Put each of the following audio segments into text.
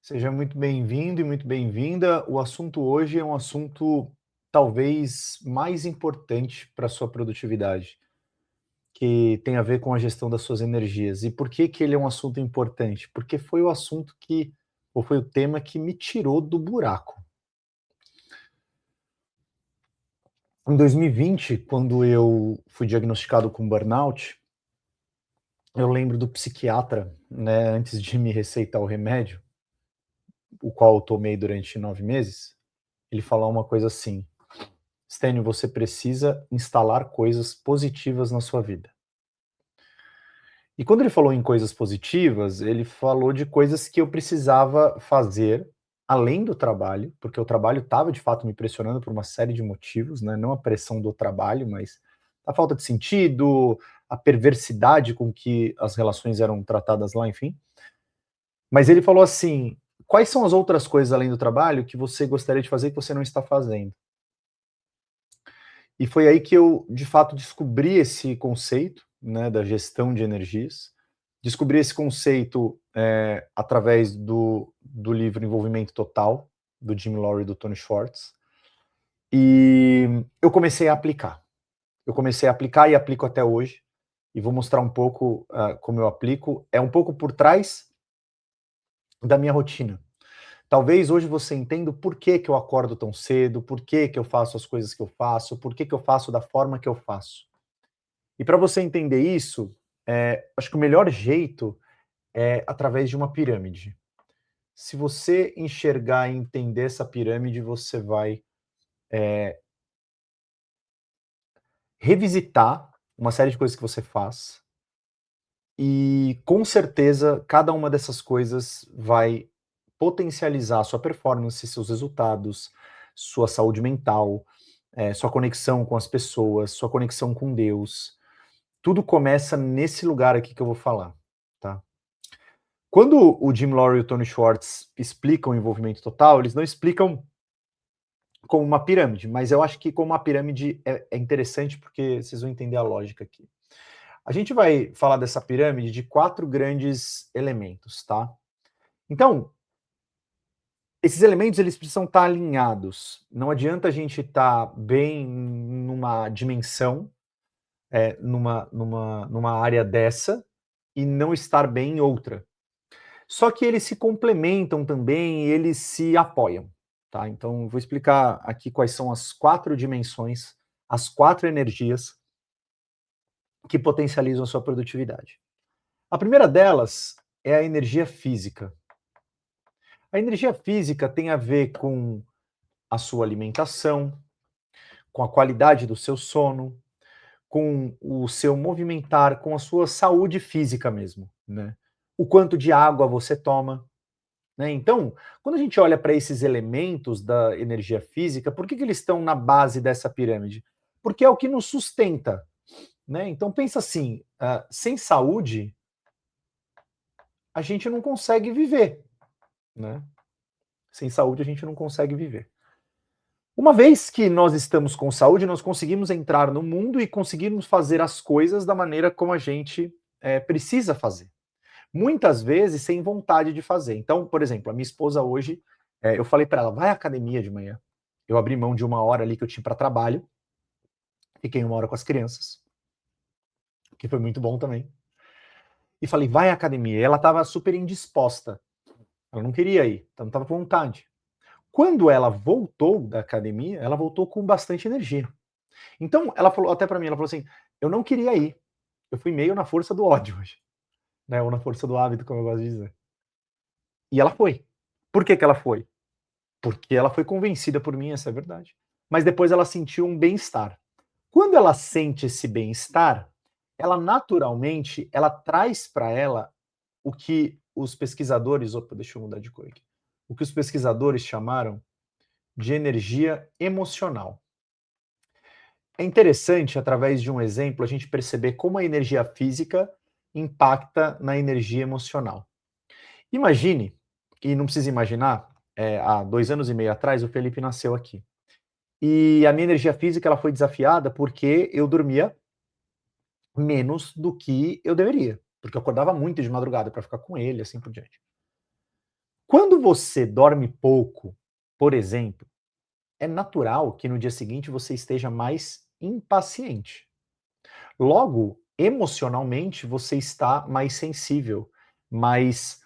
Seja muito bem-vindo e muito bem-vinda. O assunto hoje é um assunto talvez mais importante para a sua produtividade, que tem a ver com a gestão das suas energias. E por que que ele é um assunto importante? Porque foi o assunto que, ou foi o tema que me tirou do buraco. Em 2020, quando eu fui diagnosticado com burnout, eu lembro do psiquiatra, né, antes de me receitar o remédio, o qual eu tomei durante 9 meses, ele falou uma coisa assim: Stênio, você precisa instalar coisas positivas na sua vida. E quando ele falou em coisas positivas, ele falou de coisas que eu precisava fazer além do trabalho, porque o trabalho estava de fato me pressionando por uma série de motivos, né? Não a pressão do trabalho, mas a falta de sentido, a perversidade com que as relações eram tratadas lá, enfim. Mas ele falou assim: quais são as outras coisas além do trabalho que você gostaria de fazer que você não está fazendo? E foi aí que eu, de fato, descobri esse conceito, né, da gestão de energias. Descobri esse conceito através do livro Envolvimento Total, do Jim Lowery e do Tony Schwartz. E eu comecei a aplicar. Eu comecei a aplicar e aplico até hoje. E vou mostrar um pouco como eu aplico. É um pouco por trás da minha rotina. Talvez hoje você entenda o porquê que eu acordo tão cedo, por que eu faço as coisas que eu faço, por que eu faço da forma que eu faço. E para você entender isso, acho que o melhor jeito é através de uma pirâmide. Se você enxergar e entender essa pirâmide, você vai revisitar uma série de coisas que você faz e, com certeza, cada uma dessas coisas vai potencializar a sua performance, seus resultados, sua saúde mental, sua conexão com as pessoas, sua conexão com Deus. Tudo começa nesse lugar aqui que eu vou falar, tá? Quando o Jim Lowery e o Tony Schwartz explicam o envolvimento total, eles não explicam como uma pirâmide, mas eu acho que como uma pirâmide é interessante porque vocês vão entender a lógica aqui. A gente vai falar dessa pirâmide de 4 grandes elementos, tá? Então, esses elementos eles precisam estar alinhados. Não adianta a gente estar bem numa dimensão, numa área dessa, e não estar bem em outra. Só que eles se complementam também e eles se apoiam, tá? Então, vou explicar aqui quais são as 4 dimensões, as 4 energias que potencializam a sua produtividade. A primeira delas é a energia física. A energia física tem a ver com a sua alimentação, com a qualidade do seu sono, com o seu movimentar, com a sua saúde física mesmo, né? O quanto de água você toma, né? Então, quando a gente olha para esses elementos da energia física, por que eles estão na base dessa pirâmide? Porque é o que nos sustenta, né? Então pensa assim, sem saúde a gente não consegue viver, né? Sem saúde a gente não consegue viver. Uma vez que nós estamos com saúde, nós conseguimos entrar no mundo e conseguimos fazer as coisas da maneira como a gente precisa fazer. Muitas vezes sem vontade de fazer. Então, por exemplo, a minha esposa hoje, eu falei para ela, vai à academia de manhã. Eu abri mão de 1 hora ali que eu tinha para trabalho, fiquei 1 hora com as crianças, que foi muito bom também. E falei, vai à academia. E ela estava super indisposta. Ela não queria ir, então não estava com vontade. Quando ela voltou da academia, ela voltou com bastante energia. Então, ela falou até para mim, ela falou assim, eu não queria ir. Eu fui meio na força do ódio hoje, né? Ou na força do hábito, como eu gosto de dizer. E ela foi. Por que que ela foi? Porque ela foi convencida por mim, essa é a verdade. Mas depois ela sentiu um bem-estar. Quando ela sente esse bem-estar, ela naturalmente, ela traz para ela o que os pesquisadores, opa, deixa eu mudar de cor aqui. O que os pesquisadores chamaram de energia emocional. É interessante, através de um exemplo, a gente perceber como a energia física impacta na energia emocional. Imagine, e não precisa imaginar, há 2 anos e meio atrás, o Felipe nasceu aqui. E a minha energia física ela foi desafiada porque eu dormia menos do que eu deveria, porque eu acordava muito de madrugada para ficar com ele, assim por diante. Quando você dorme pouco, por exemplo, é natural que no dia seguinte você esteja mais impaciente. Logo, emocionalmente, você está mais sensível, mais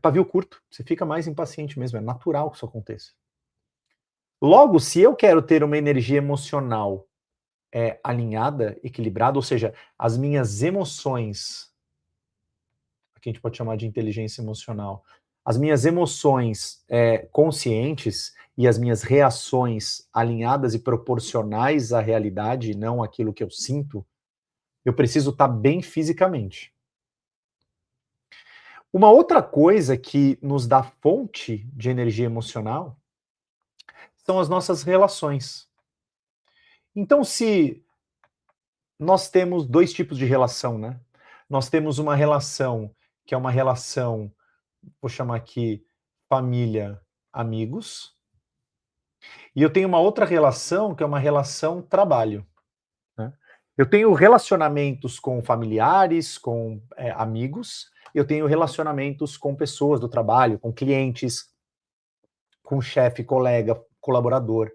pavio curto. Você fica mais impaciente mesmo, é natural que isso aconteça. Logo, se eu quero ter uma energia emocional alinhada, equilibrada, ou seja, as minhas emoções, que a gente pode chamar de inteligência emocional, as minhas emoções conscientes e as minhas reações alinhadas e proporcionais à realidade, não aquilo que eu sinto, eu preciso estar bem fisicamente. Uma outra coisa que nos dá fonte de energia emocional são as nossas relações. Então, se nós temos dois tipos de relação, né? Nós temos uma relação que é uma relação, vou chamar aqui família, amigos, e eu tenho uma outra relação que é uma relação trabalho. Né? Eu tenho relacionamentos com familiares, com amigos, eu tenho relacionamentos com pessoas do trabalho, com clientes, com chefe, colega, colaborador.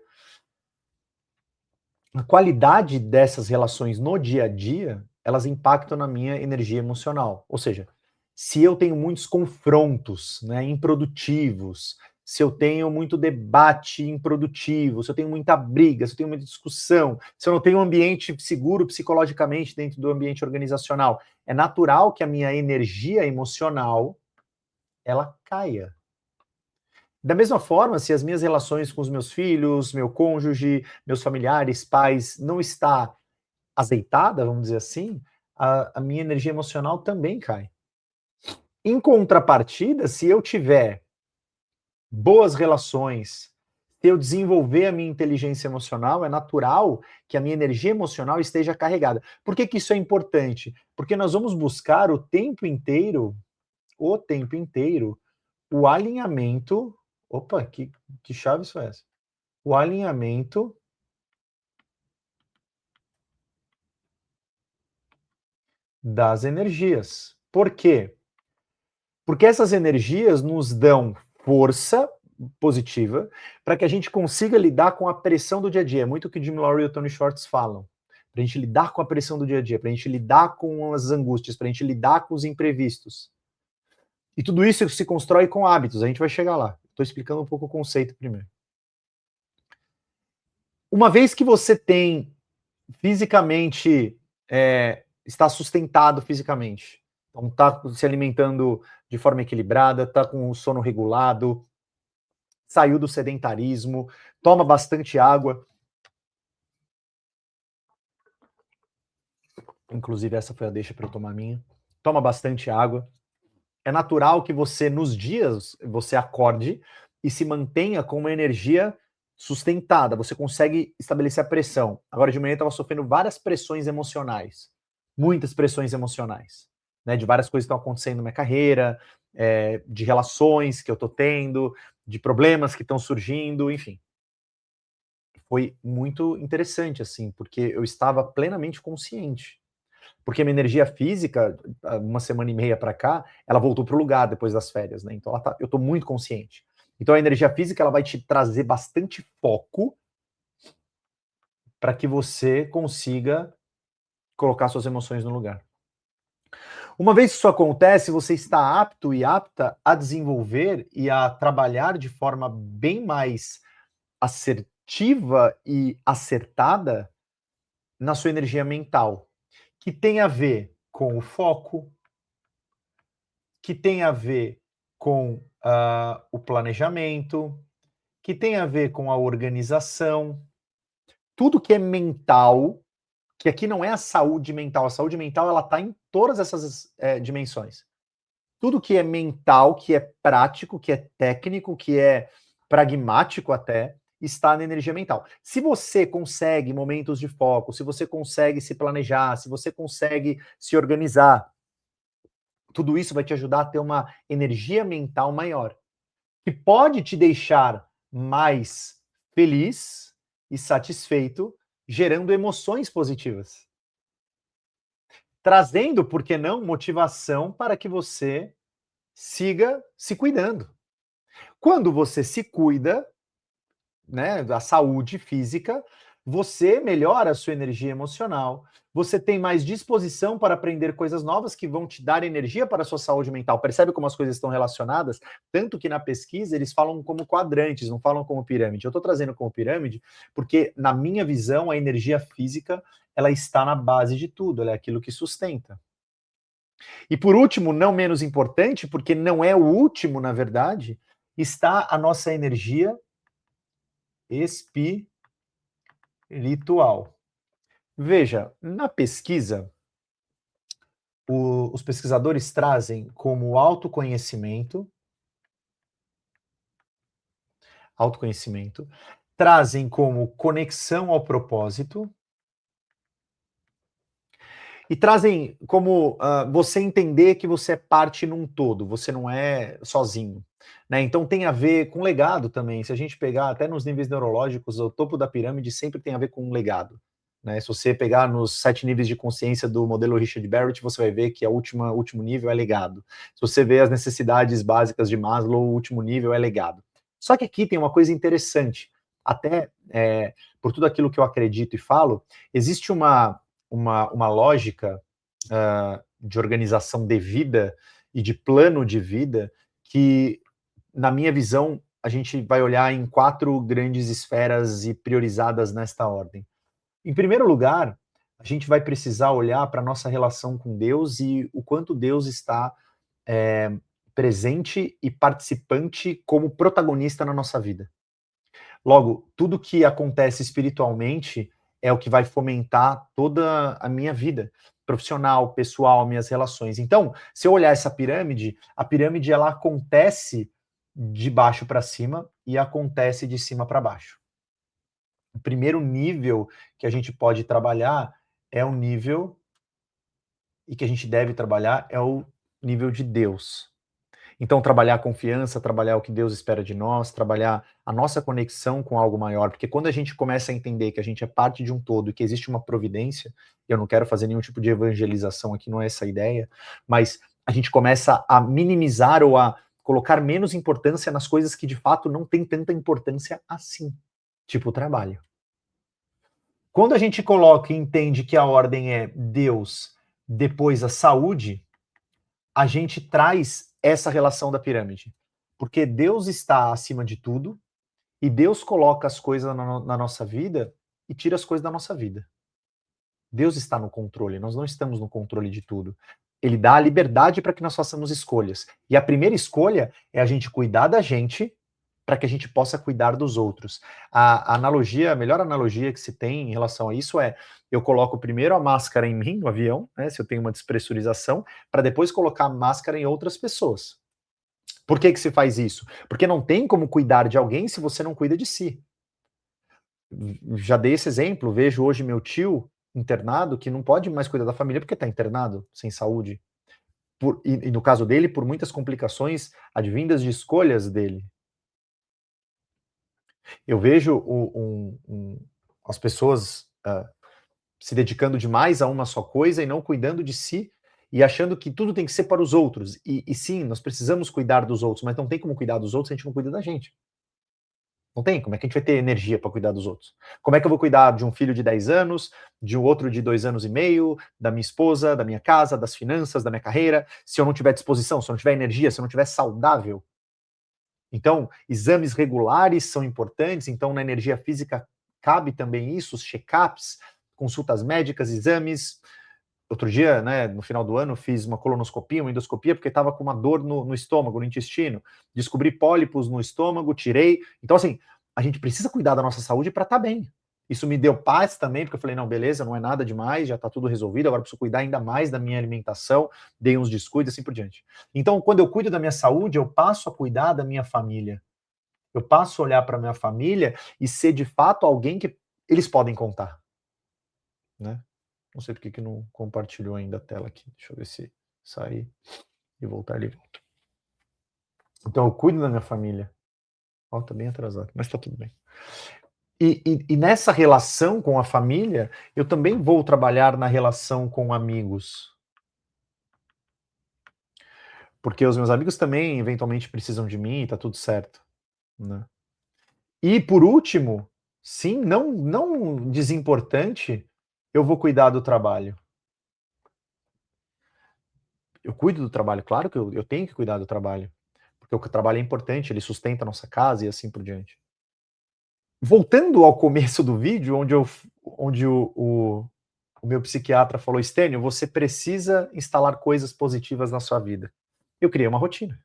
A qualidade dessas relações no dia a dia, elas impactam na minha energia emocional. Ou seja, se eu tenho muitos confrontos, né, improdutivos, se eu tenho muito debate improdutivo, se eu tenho muita briga, se eu tenho muita discussão, se eu não tenho um ambiente seguro psicologicamente dentro do ambiente organizacional, é natural que a minha energia emocional ela caia. Da mesma forma, se as minhas relações com os meus filhos, meu cônjuge, meus familiares, pais, não está azeitada, vamos dizer assim, a minha energia emocional também cai. Em contrapartida, se eu tiver boas relações, se eu desenvolver a minha inteligência emocional, é natural que a minha energia emocional esteja carregada. Por que que isso é importante? Porque nós vamos buscar o tempo inteiro, o alinhamento. Opa, que chave isso é essa? O alinhamento das energias. Por quê? Porque essas energias nos dão força positiva para que a gente consiga lidar com a pressão do dia a dia. É muito o que Jim Rohn e o Tony Schwartz falam. Para a gente lidar com a pressão do dia a dia, para a gente lidar com as angústias, para a gente lidar com os imprevistos. E tudo isso se constrói com hábitos, a gente vai chegar lá. Estou explicando um pouco o conceito primeiro. Uma vez que você tem fisicamente, está sustentado fisicamente, então está se alimentando de forma equilibrada, está com o sono regulado, saiu do sedentarismo, toma bastante água. Inclusive, essa foi a deixa para eu tomar minha. Toma bastante água. É natural que você, nos dias, você acorde e se mantenha com uma energia sustentada. Você consegue estabelecer a pressão. Agora, de manhã, eu estava sofrendo várias pressões emocionais. Muitas pressões emocionais. Né, de várias coisas que estão acontecendo na minha carreira, de relações que eu estou tendo, de problemas que estão surgindo, enfim. Foi muito interessante, assim, porque eu estava plenamente consciente. Porque minha energia física, uma semana e meia para cá, ela voltou para o lugar depois das férias, né? Então eu estou muito consciente. Então a energia física ela vai te trazer bastante foco para que você consiga colocar suas emoções no lugar. Uma vez que isso acontece, você está apto e apta a desenvolver e a trabalhar de forma bem mais assertiva e acertada na sua energia mental, que tem a ver com o foco, que tem a ver com o planejamento, que tem a ver com a organização, tudo que é mental, que aqui não é a saúde mental ela está em todas essas dimensões. Tudo que é mental, que é prático, que é técnico, que é pragmático até, está na energia mental. Se você consegue momentos de foco, se você consegue se planejar, se você consegue se organizar, tudo isso vai te ajudar a ter uma energia mental maior, que pode te deixar mais feliz e satisfeito, gerando emoções positivas. Trazendo, por que não, motivação para que você siga se cuidando. Quando você se cuida, né, da saúde física, você melhora a sua energia emocional, você tem mais disposição para aprender coisas novas que vão te dar energia para a sua saúde mental. Percebe como as coisas estão relacionadas? Tanto que na pesquisa eles falam como quadrantes, não falam como pirâmide. Eu estou trazendo como pirâmide porque, na minha visão, a energia física ela está na base de tudo, ela é aquilo que sustenta. E por último, não menos importante, porque não é o último, na verdade, está a nossa energia espiritual. Veja, na pesquisa, os pesquisadores trazem como autoconhecimento, trazem como conexão ao propósito e trazem como você entender que você é parte num todo, você não é sozinho. Né? Então tem a ver com legado também. Se a gente pegar até nos níveis neurológicos, o topo da pirâmide sempre tem a ver com um legado. Né? Se você pegar nos 7 níveis de consciência do modelo Richard Barrett, você vai ver que o último nível é legado. Se você vê as necessidades básicas de Maslow, o último nível é legado. Só que aqui tem uma coisa interessante. Até por tudo aquilo que eu acredito e falo, existe uma lógica de organização de vida e de plano de vida que, na minha visão, a gente vai olhar em 4 grandes esferas e priorizadas nesta ordem. Em primeiro lugar, a gente vai precisar olhar para a nossa relação com Deus e o quanto Deus está presente e participante como protagonista na nossa vida. Logo, tudo que acontece espiritualmente é o que vai fomentar toda a minha vida profissional, pessoal, minhas relações. Então, se eu olhar essa pirâmide, a pirâmide ela acontece de baixo para cima e acontece de cima para baixo. O primeiro nível que a gente pode trabalhar é o nível e que a gente deve trabalhar é o nível de Deus. Então, trabalhar a confiança, trabalhar o que Deus espera de nós, trabalhar a nossa conexão com algo maior, porque quando a gente começa a entender que a gente é parte de um todo e que existe uma providência, eu não quero fazer nenhum tipo de evangelização aqui, não é essa a ideia, mas a gente começa a minimizar ou a colocar menos importância nas coisas que de fato não têm tanta importância assim, tipo o trabalho. Quando a gente coloca e entende que a ordem é Deus, depois a saúde, a gente traz essa relação da pirâmide. Porque Deus está acima de tudo e Deus coloca as coisas na nossa vida e tira as coisas da nossa vida. Deus está no controle, nós não estamos no controle de tudo. Ele dá a liberdade para que nós façamos escolhas. E a primeira escolha é a gente cuidar da gente para que a gente possa cuidar dos outros. A melhor analogia que se tem em relação a isso é: eu coloco primeiro a máscara em mim, no avião, né, se eu tenho uma despressurização, para depois colocar a máscara em outras pessoas. Por que se faz isso? Porque não tem como cuidar de alguém se você não cuida de si. Já dei esse exemplo, vejo hoje meu tio internado que não pode mais cuidar da família porque está internado, sem saúde. E no caso dele, por muitas complicações advindas de escolhas dele. Eu vejo as pessoas se dedicando demais a uma só coisa e não cuidando de si e achando que tudo tem que ser para os outros. E sim, nós precisamos cuidar dos outros, mas não tem como cuidar dos outros se a gente não cuida da gente. Não tem. Como é que a gente vai ter energia para cuidar dos outros? Como é que eu vou cuidar de um filho de 10 anos, de um outro de 2 anos e meio, da minha esposa, da minha casa, das finanças, da minha carreira, se eu não tiver disposição, se eu não tiver energia, se eu não tiver saudável? Então, exames regulares são importantes, então na energia física cabe também isso, os check-ups, consultas médicas, exames. Outro dia, né, no final do ano, fiz uma colonoscopia, uma endoscopia, porque estava com uma dor no estômago, no intestino. Descobri pólipos no estômago, tirei. Então, assim, a gente precisa cuidar da nossa saúde para estar bem. Isso me deu paz também, porque eu falei, não, beleza, não é nada demais, já está tudo resolvido, agora preciso cuidar ainda mais da minha alimentação, dei uns descuidos, assim por diante. Então, quando eu cuido da minha saúde, eu passo a cuidar da minha família. Eu passo a olhar para a minha família e ser, de fato, alguém que eles podem contar. Né? Não sei porque que não compartilhou ainda a tela aqui. Deixa eu ver se sair e voltar ali. Então, eu cuido da minha família. Ó, tá bem atrasado, mas tá tudo bem. E nessa relação com a família, eu também vou trabalhar na relação com amigos. porque os meus amigos também eventualmente precisam de mim e tá tudo certo, né. E por último, sim, não desimportante, eu vou cuidar do trabalho. Eu cuido do trabalho, claro que eu tenho que cuidar do trabalho, porque o trabalho é importante, ele sustenta a nossa casa e assim por diante. Voltando ao começo do vídeo, onde o meu psiquiatra falou: "Stênio, você precisa instalar coisas positivas na sua vida". Eu criei uma rotina.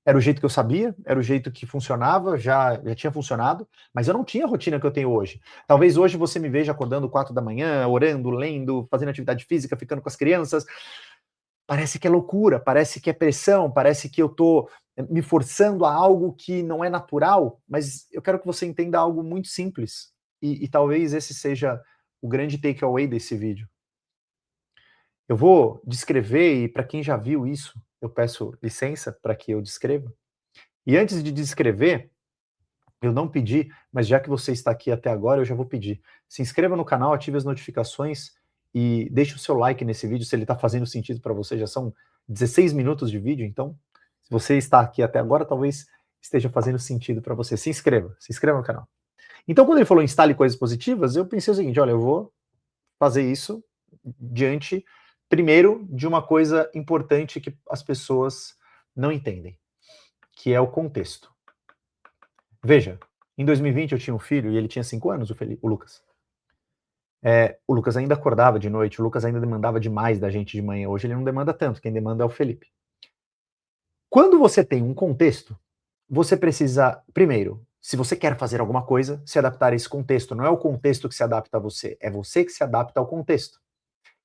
Era o jeito que eu sabia, era o jeito que funcionava, já tinha funcionado, mas eu não tinha a rotina que eu tenho hoje. Talvez hoje você me veja acordando 4 da manhã, orando, lendo, fazendo atividade física, ficando com as crianças. Parece que é loucura, parece que é pressão, parece que eu tô me forçando a algo que não é natural, mas eu quero que você entenda algo muito simples, e talvez esse seja o grande take away desse vídeo. Eu vou descrever, e para quem já viu isso, eu peço licença para que eu descreva. E antes de descrever, eu não pedi, mas já que você está aqui até agora, eu já vou pedir. Se inscreva no canal, ative as notificações e deixe o seu like nesse vídeo se ele está fazendo sentido para você. Já são 16 minutos de vídeo, então, se você está aqui até agora, talvez esteja fazendo sentido para você. Se inscreva no canal. Então, quando ele falou instale coisas positivas, eu pensei o seguinte: olha, eu vou fazer isso diante, primeiro, de uma coisa importante que as pessoas não entendem, que é o contexto. Veja, em 2020 eu tinha um filho e ele tinha 5 anos, o Lucas. O Lucas ainda acordava de noite, o Lucas ainda demandava demais da gente de manhã. Hoje ele não demanda tanto, quem demanda é o Felipe. Quando você tem um contexto, você precisa, primeiro, se você quer fazer alguma coisa, se adaptar a esse contexto. Não é o contexto que se adapta a você, é você que se adapta ao contexto.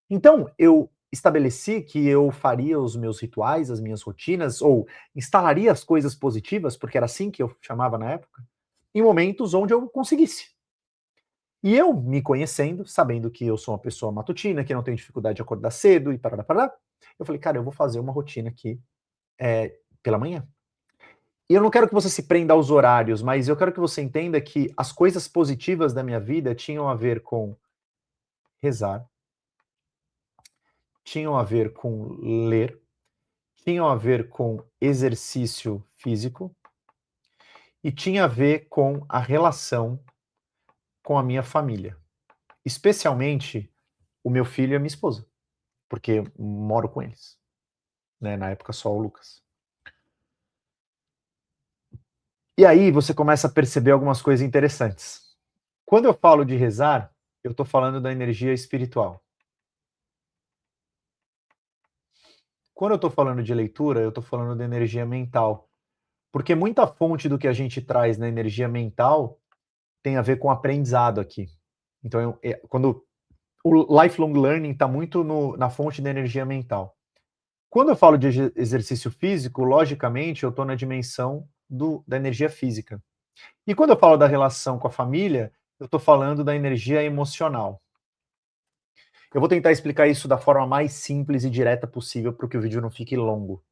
Então, eu estabeleci que eu faria os meus rituais, as minhas rotinas, ou instalaria as coisas positivas, porque era assim que eu chamava na época, em momentos onde eu conseguisse. E eu, me conhecendo, sabendo que eu sou uma pessoa matutina, que não tenho dificuldade de acordar cedo e parará, parará, eu falei, cara, eu vou fazer uma rotina aqui pela manhã. E eu não quero que você se prenda aos horários, mas eu quero que você entenda que as coisas positivas da minha vida tinham a ver com rezar, tinham a ver com ler, tinham a ver com exercício físico e tinha a ver com a relação com a minha família, especialmente o meu filho e a minha esposa, porque eu moro com eles, né, na época só o Lucas. E aí você começa a perceber algumas coisas interessantes. Quando eu falo de rezar, eu estou falando da energia espiritual. Quando eu estou falando de leitura, eu estou falando da energia mental, porque muita fonte do que a gente traz na energia mental tem a ver com aprendizado aqui. Então, quando o lifelong learning está muito na fonte da energia mental. Quando eu falo de exercício físico, logicamente, eu estou na dimensão da energia física. E quando eu falo da relação com a família, eu estou falando da energia emocional. Eu vou tentar explicar isso da forma mais simples e direta possível para que o vídeo não fique longo.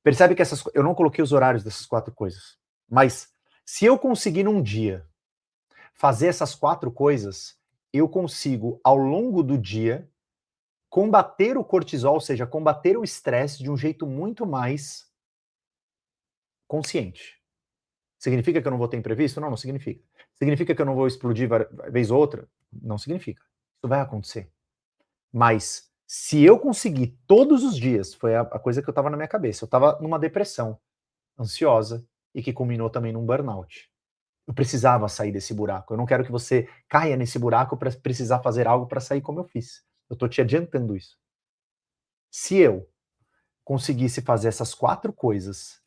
Percebe que eu não coloquei os horários dessas 4 coisas, mas se eu conseguir num dia fazer essas 4 coisas, eu consigo, ao longo do dia, combater o cortisol, ou seja, combater o estresse de um jeito muito mais consciente. Significa que eu não vou ter imprevisto? Não, não significa. Significa que eu não vou explodir vez ou outra? Não significa. Isso vai acontecer. Mas se eu conseguir todos os dias, foi a coisa que eu estava na minha cabeça, eu estava numa depressão ansiosa e que culminou também num burnout. Eu precisava sair desse buraco. Eu não quero que você caia nesse buraco para precisar fazer algo para sair como eu fiz. Eu estou te adiantando isso. Se eu conseguisse fazer essas 4 coisas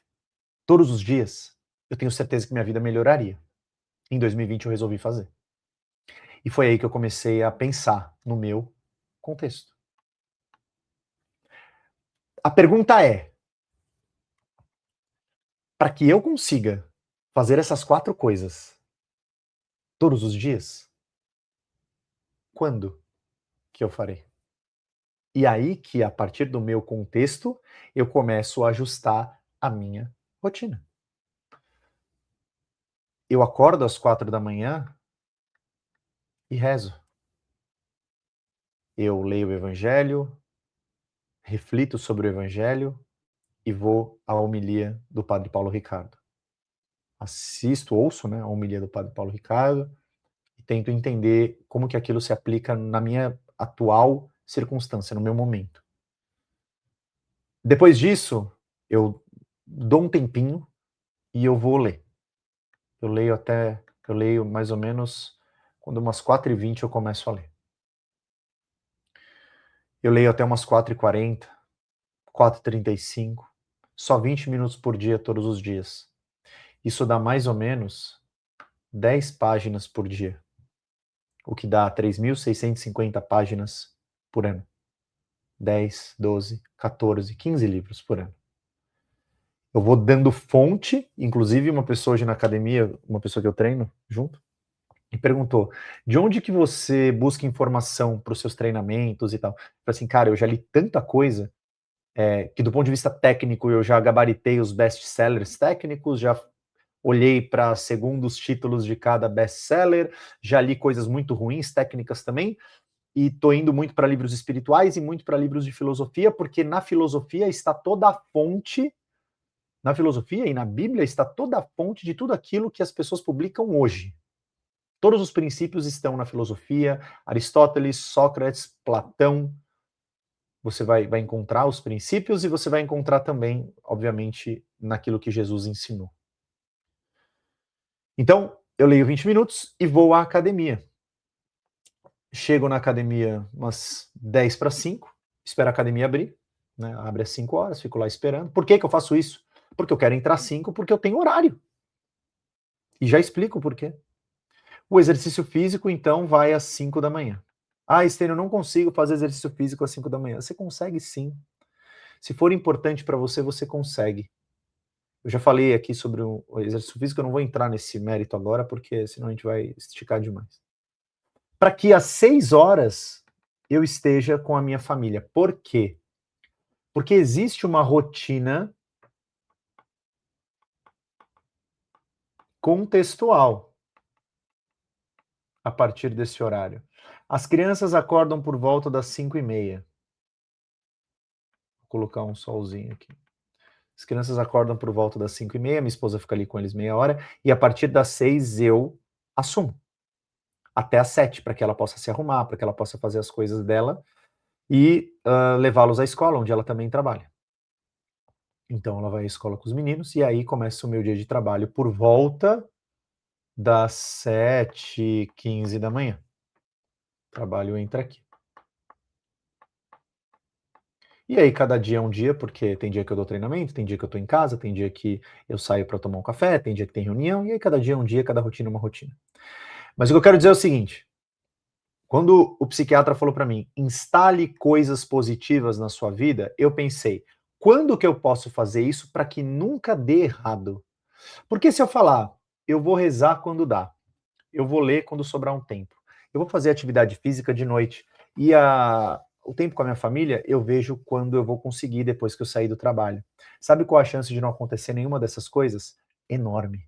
todos os dias, eu tenho certeza que minha vida melhoraria. Em 2020 eu resolvi fazer. E foi aí que eu comecei a pensar no meu contexto. A pergunta é: para que eu consiga fazer essas 4 coisas todos os dias, quando que eu farei? E aí que, a partir do meu contexto, eu começo a ajustar a minha rotina. Eu acordo às 4 da manhã e rezo. Eu leio o evangelho, reflito sobre o Evangelho e vou à homilia do Padre Paulo Ricardo. Ouço, né, a homilia do Padre Paulo Ricardo e tento entender como que aquilo se aplica na minha atual circunstância, no meu momento. Depois disso, eu dou um tempinho e eu vou ler. Eu leio mais ou menos quando umas 4h20 eu começo a ler. Eu leio até umas 4h40, 4h35, só 20 minutos por dia, todos os dias. Isso dá mais ou menos 10 páginas por dia, o que dá 3.650 páginas por ano. 10, 12, 14, 15 livros por ano. Eu vou dando fonte, inclusive uma pessoa hoje na academia, uma pessoa que eu treino junto, me perguntou, de onde que você busca informação para os seus treinamentos e tal? Eu falei assim, cara, eu já li tanta coisa, que do ponto de vista técnico eu já gabaritei os best-sellers técnicos, já olhei para segundos títulos de cada best-seller, já li coisas muito ruins, técnicas também, e tô indo muito para livros espirituais e muito para livros de filosofia, porque na filosofia está toda a fonte, na filosofia e na Bíblia está toda a fonte de tudo aquilo que as pessoas publicam hoje. Todos os princípios estão na filosofia, Aristóteles, Sócrates, Platão. Você vai encontrar os princípios e você vai encontrar também, obviamente, naquilo que Jesus ensinou. Então, eu leio 20 minutos e vou à academia. Chego na academia umas 10:45, espero a academia abrir, né? Abre às 5 horas, fico lá esperando. Por que que eu faço isso? Porque eu quero entrar às 5, porque eu tenho horário. E já explico por quê. O exercício físico, então, vai às 5 da manhã. Ah, Estênio, eu não consigo fazer exercício físico às 5 da manhã. Você consegue sim. Se for importante para você, você consegue. Eu já falei aqui sobre o exercício físico, eu não vou entrar nesse mérito agora, porque senão a gente vai esticar demais. Para que às 6 horas eu esteja com a minha família. Por quê? Porque existe uma rotina contextual a partir desse horário. As crianças acordam por volta das 5:30. Vou colocar um solzinho aqui. As crianças acordam por volta das 5:30, minha esposa fica ali com eles meia hora, e a partir das 6 eu assumo. Até às 7, para que ela possa se arrumar, para que ela possa fazer as coisas dela e levá-los à escola, onde ela também trabalha. Então ela vai à escola com os meninos e aí começa o meu dia de trabalho por volta das 7h15 da manhã. O trabalho entra aqui. E aí cada dia é um dia, porque tem dia que eu dou treinamento, tem dia que eu tô em casa, tem dia que eu saio para tomar um café, tem dia que tem reunião, e aí cada dia é um dia, cada rotina é uma rotina. Mas o que eu quero dizer é o seguinte, quando o psiquiatra falou para mim, instale coisas positivas na sua vida, eu pensei, quando que eu posso fazer isso para que nunca dê errado? Porque se eu falar, eu vou rezar quando dá, eu vou ler quando sobrar um tempo, eu vou fazer atividade física de noite, e o tempo com a minha família eu vejo quando eu vou conseguir depois que eu sair do trabalho. Sabe qual a chance de não acontecer nenhuma dessas coisas? Enorme.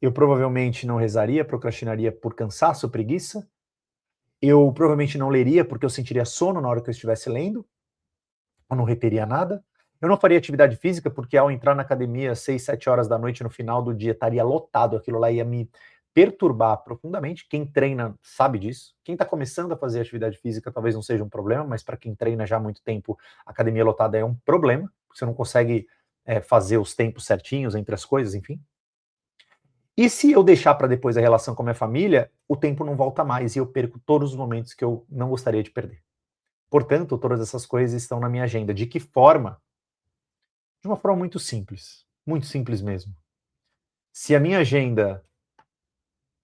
Eu provavelmente não rezaria, procrastinaria por cansaço, preguiça. Eu provavelmente não leria porque eu sentiria sono na hora que eu estivesse lendo, eu não reteria nada. Eu não faria atividade física porque ao entrar na academia às 6, 7 horas da noite no final do dia estaria lotado, aquilo lá ia me perturbar profundamente. Quem treina sabe disso. Quem está começando a fazer atividade física talvez não seja um problema, mas para quem treina já há muito tempo, a academia lotada é um problema, porque você não consegue fazer os tempos certinhos entre as coisas, enfim. E se eu deixar para depois a relação com a minha família, o tempo não volta mais e eu perco todos os momentos que eu não gostaria de perder. Portanto, todas essas coisas estão na minha agenda. De que forma? De uma forma muito simples mesmo. Se a minha agenda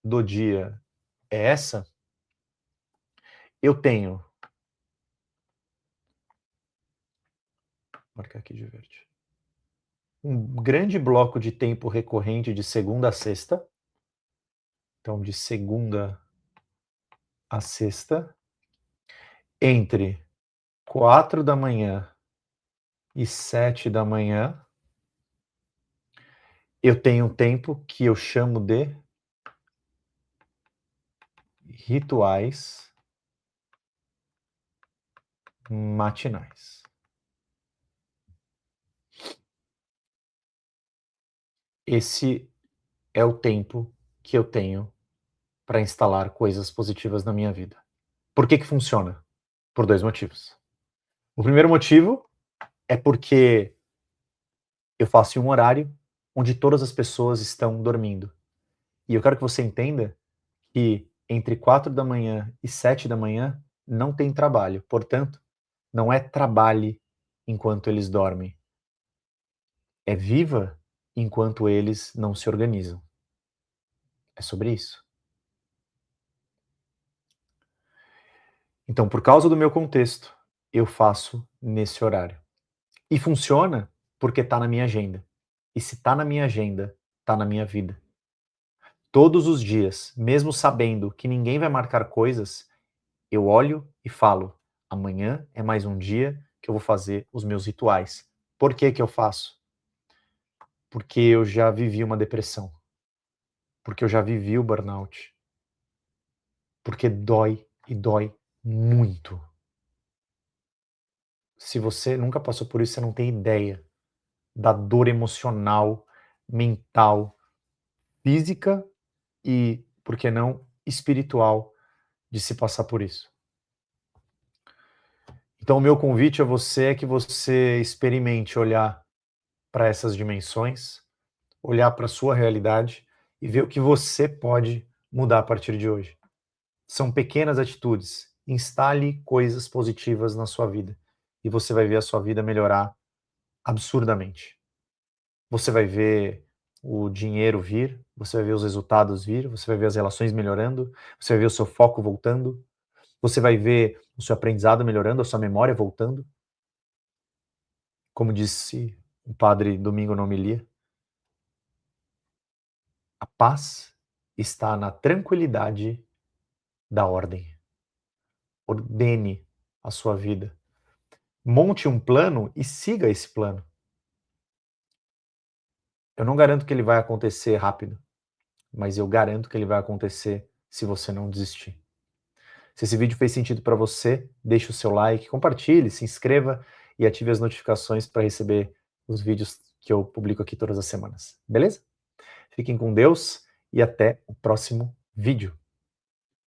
do dia é essa, eu tenho, vou marcar aqui de verde, um grande bloco de tempo recorrente de segunda a sexta. Então, de segunda a sexta, entre 4 da manhã e 7 da manhã, eu tenho um tempo que eu chamo de rituais matinais. Esse é o tempo que eu tenho para instalar coisas positivas na minha vida. Por que que funciona? Por 2 motivos. O primeiro motivo é porque eu faço em um horário onde todas as pessoas estão dormindo. E eu quero que você entenda que entre 4 da manhã e 7 da manhã não tem trabalho. Portanto, não é trabalhe enquanto eles dormem. É viva enquanto eles não se organizam. É sobre isso. Então, por causa do meu contexto, eu faço nesse horário. E funciona porque está na minha agenda. E se está na minha agenda, está na minha vida. Todos os dias, mesmo sabendo que ninguém vai marcar coisas, eu olho e falo: amanhã é mais um dia que eu vou fazer os meus rituais. Por que que eu faço? Porque eu já vivi uma depressão. Porque eu já vivi o burnout. Porque dói e dói muito. Se você nunca passou por isso, você não tem ideia da dor emocional, mental, física e, por que não, espiritual de se passar por isso. Então, o meu convite a você é que você experimente olhar para essas dimensões, olhar para a sua realidade e ver o que você pode mudar a partir de hoje. São pequenas atitudes. Instale coisas positivas na sua vida e você vai ver a sua vida melhorar absurdamente. Você vai ver o dinheiro vir, você vai ver os resultados vir, você vai ver as relações melhorando, você vai ver o seu foco voltando, você vai ver o seu aprendizado melhorando, a sua memória voltando. Como disse o padre domingo na homilia, a paz está na tranquilidade da ordem. Ordene a sua vida. Monte um plano e siga esse plano. Eu não garanto que ele vai acontecer rápido, mas eu garanto que ele vai acontecer se você não desistir. Se esse vídeo fez sentido para você, deixe o seu like, compartilhe, se inscreva e ative as notificações para receber os vídeos que eu publico aqui todas as semanas. Beleza? Fiquem com Deus e até o próximo vídeo.